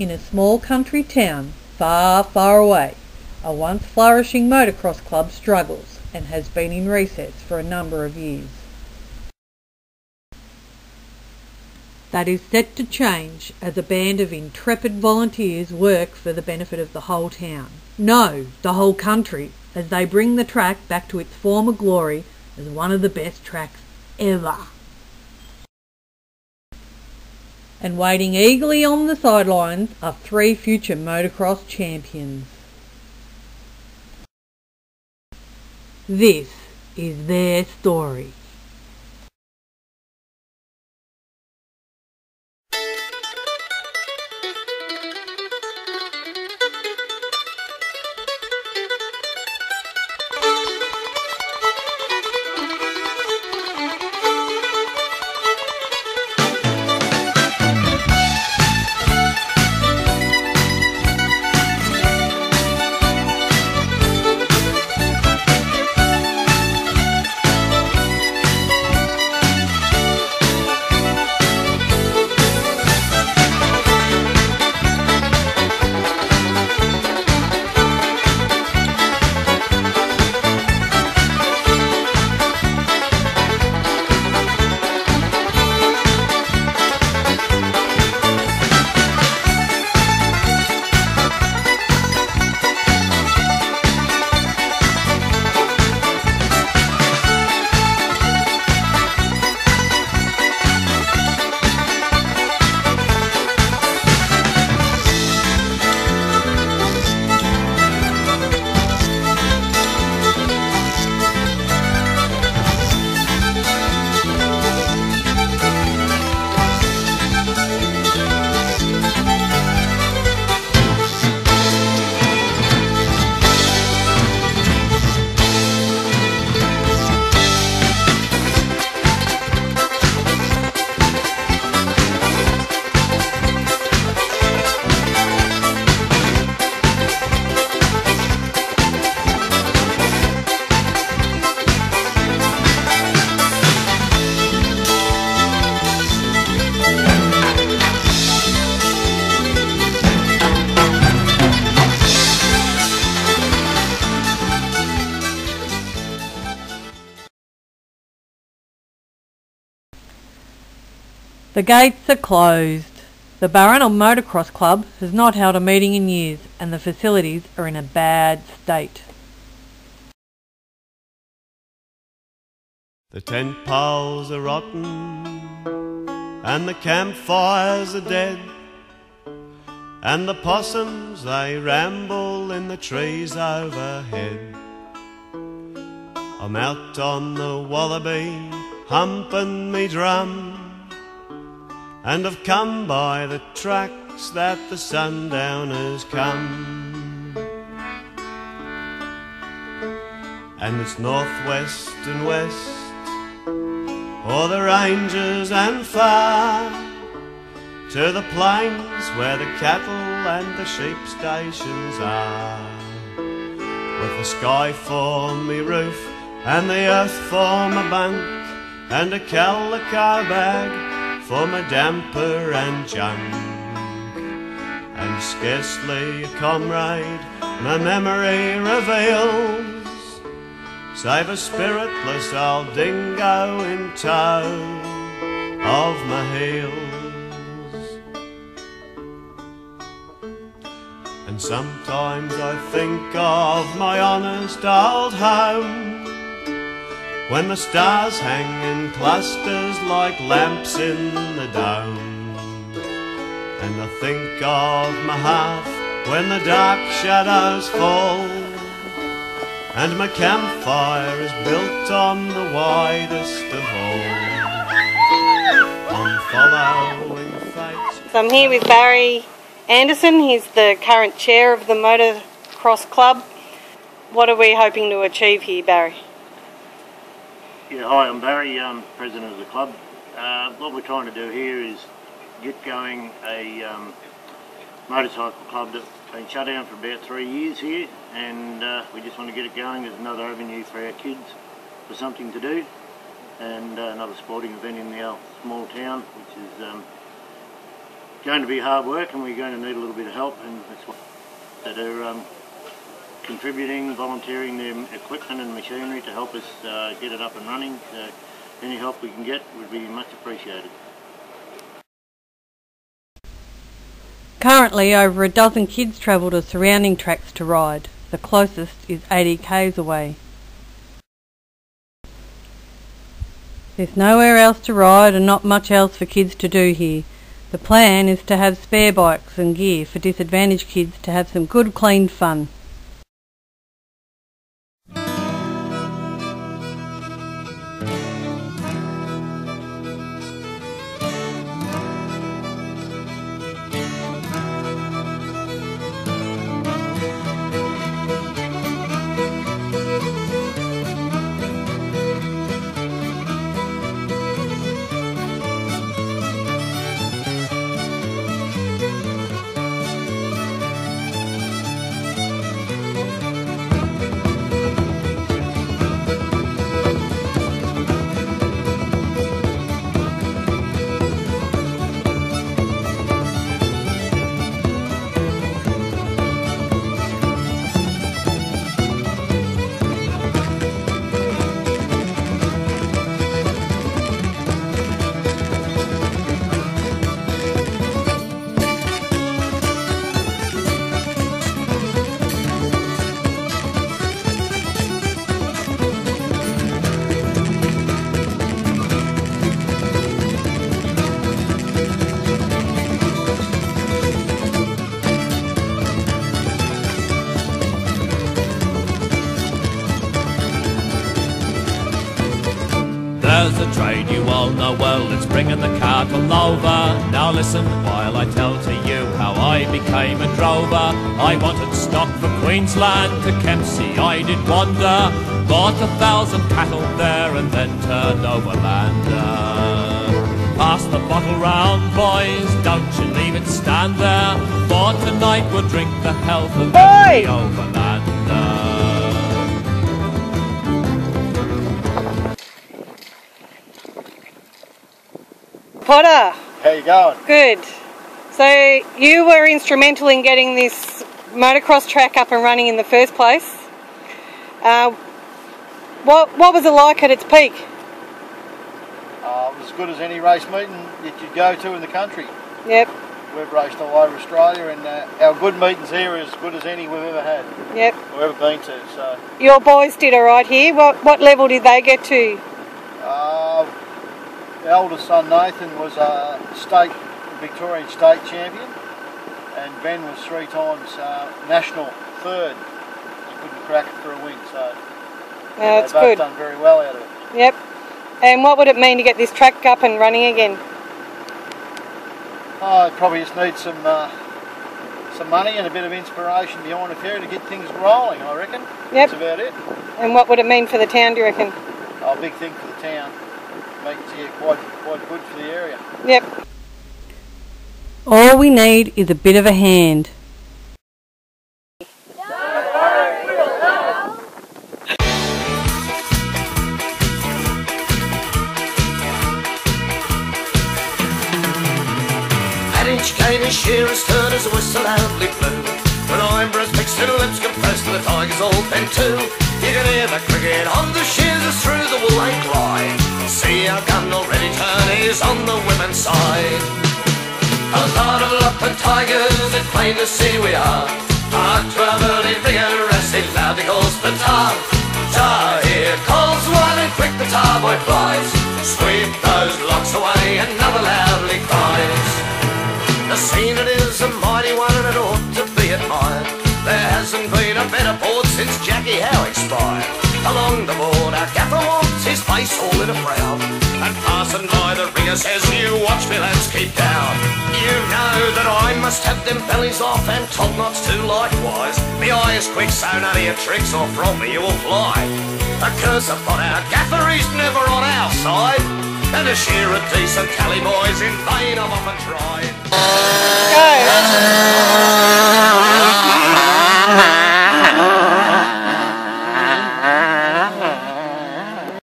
In a small country town, far, far away, a once flourishing motocross club struggles and has been in recess for a number of years. That is set to change as a band of intrepid volunteers work for the benefit of the whole town. No, the whole country, as they bring the track back to its former glory as one of the best tracks ever. And waiting eagerly on the sidelines are 3 future motocross champions. This is their story. The gates are closed. The Balranald Motor Cross Club has not held a meeting in years and the facilities are in a bad state. The tent poles are rotten and the campfires are dead, and the possums they ramble in the trees overhead. I'm out on the wallaby humping me drum, and I've come by the tracks that the sundowners come. And it's northwest and west, o'er the ranges and far, to the plains where the cattle and the sheep stations are. With the sky for me roof and the earth for my bunk, and a calico bag for my damper and junk, and scarcely a comrade my memory reveals, save a spiritless old dingo in tow of my heels. And sometimes I think of my honest old home, when the stars hang in clusters like lamps in the dome. And I think of my hearth when the dark shadows fall, and my campfire is built on the widest of all, on following fates. So I'm here with Barry Anderson. He's the current chair of the Motor Cross Club. What are we hoping to achieve here, Barry? Yeah, hi, I'm Barry, president of the club. What we're trying to do here is get going a motorcycle club that's been shut down for about 3 years here, and we just want to get it going as another avenue for our kids for something to do, and another sporting event in our small town, which is going to be hard work, and we're going to need a little bit of help, and that's what that are contributing, volunteering their equipment and machinery to help us get it up and running. So any help we can get would be much appreciated. Currently, over a dozen kids travel to surrounding tracks to ride. The closest is 80 k's away. There's nowhere else to ride and not much else for kids to do here. The plan is to have spare bikes and gear for disadvantaged kids to have some good clean fun. There's a trade you all know well, it's bringing the cattle over. Now listen while I tell to you how I became a drover. I wanted stock from Queensland to Kempsey I did wander. Bought 1,000 cattle there and then turned overlander. Pass the bottle round, boys, don't you leave it stand there. For tonight we'll drink the health of every overlander. Potter. How you going? Good. So you were instrumental in getting this motocross track up and running in the first place. What was it like at its peak? It was as good as any race meeting that you'd go to in the country. Yep. We've raced all over Australia, and our good meetings here are as good as any we've ever had. Yep. We've ever been to. So Your boys did all right here. What level did they get to? the eldest son Nathan was a Victorian state champion, and Ben was 3 times national third. He couldn't crack it for a win, so That's they've both good. done very well out of it. Yep. And what would it mean to get this track up and running again? It probably just needs some money and a bit of inspiration behind the ferry to get things rolling, I reckon. Yep. That's about it. And what would it mean for the town, do you reckon? A big thing for the town. Makes it quite good for the area. Yep. All we need is a bit of a hand. Each cane is sheer as stern as a whistle loudly blew. When eyebrows mixed and lips compressed and the tigers all bent too. You can hear the cricket on the shears as through the wool they glide. See our gun already turn is on the women's side. A lot of leopard tigers, it's plain to see we are. Our 12 early rigorous, it loudly calls for tar. Tar, here calls one and quick the tar boy flies. Sweep those locks away, another loudly cries. The scene it is a mighty one and it ought to be admired. There hasn't been a better port since Jackie Howe expired. Along the board our gaffer wants his face all in a frown, and passing by the ringer says, you watch me lads, keep down. You know that I must have them bellies off and top knots too likewise. Me eye is quick, so none of your tricks or from me you will fly. A curse upon our gaffer, he's never on our side. And to shear a decent tally, boys, in vain I've often tried. Go.